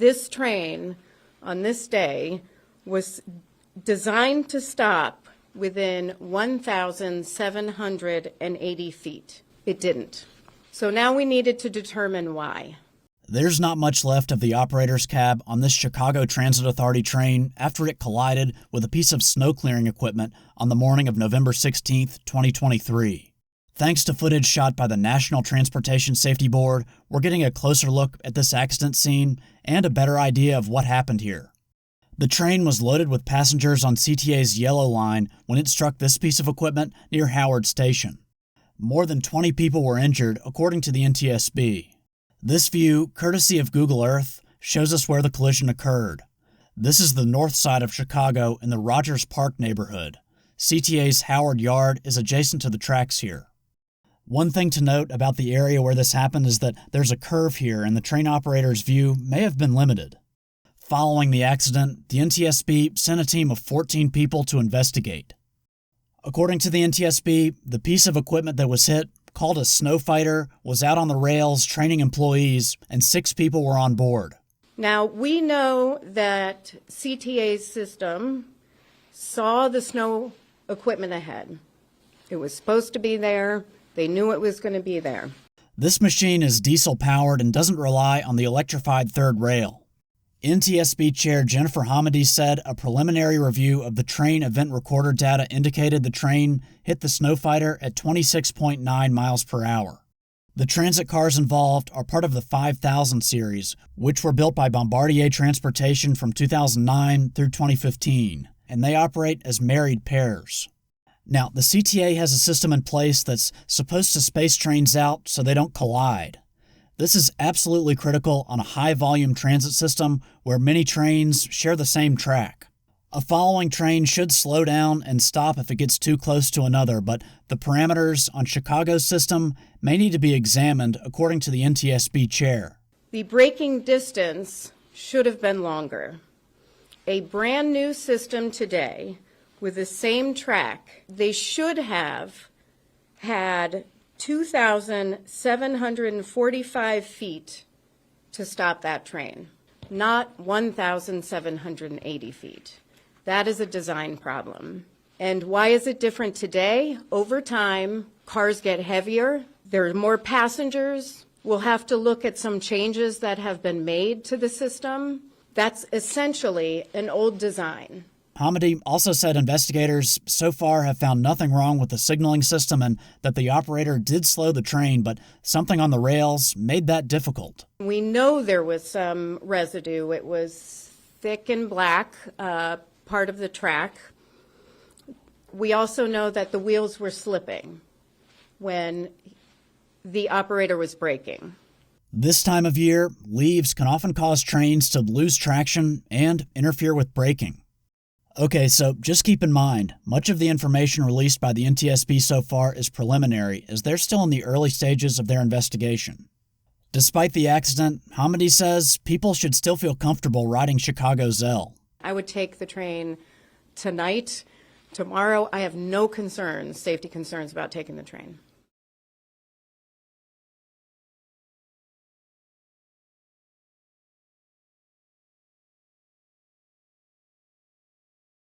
This train on this day was designed to stop within 1,780 feet. It didn't. So now we needed to determine why. There's not much left of the operator's cab on this Chicago Transit Authority train after it collided with a piece of snow clearing equipment on the morning of November 16, 2023. Thanks to footage shot by the National Transportation Safety Board, we're getting a closer look at this accident scene and a better idea of what happened here. The train was loaded with passengers on CTA's Yellow Line when it struck this piece of equipment near Howard Station. More than 20 people were injured, according to the NTSB. This view, courtesy of Google Earth, shows us where the collision occurred. This is the north side of Chicago in the Rogers Park neighborhood. CTA's Howard Yard is adjacent to the tracks here. One thing to note about the area where this happened is that there's a curve here and the train operator's view may have been limited. Following the accident, the NTSB sent a team of 14 people to investigate. According to the NTSB, the piece of equipment that was hit, called a snow fighter, was out on the rails training employees, and 6 people were on board. Now, we know that CTA's system saw the snow equipment ahead. It was supposed to be there. They knew it was going to be there. This machine is diesel-powered and doesn't rely on the electrified third rail. NTSB Chair Jennifer Hamady said a preliminary review of the train event recorder data indicated the train hit the snow fighter at 26.9 miles per hour. The transit cars involved are part of the 5000 series, which were built by Bombardier Transportation from 2009 through 2015, and they operate as married pairs. Now, the CTA has a system in place that's supposed to space trains out so they don't collide. This is absolutely critical on a high-volume transit system where many trains share the same track. A following train should slow down and stop if it gets too close to another, but the parameters on Chicago's system may need to be examined according to the NTSB chair. The braking distance should have been longer. A brand new system today with the same track, they should have had 2,745 feet to stop that train, not 1,780 feet. That is a design problem. And why is it different today? Over time, cars get heavier, there are more passengers. We'll have to look at some changes that have been made to the system. That's essentially an old design. Hamady also said investigators so far have found nothing wrong with the signaling system and that the operator did slow the train, but something on the rails made that difficult. We know there was some residue. It was thick and black, part of the track. We also know that the wheels were slipping when the operator was braking. This time of year, leaves can often cause trains to lose traction and interfere with braking. Okay, so just keep in mind, much of the information released by the NTSB so far is preliminary, as they're still in the early stages of their investigation. Despite the accident, Hamady says people should still feel comfortable riding Chicago's L. I would take the train tonight. Tomorrow, I have no concerns, safety concerns about taking the train.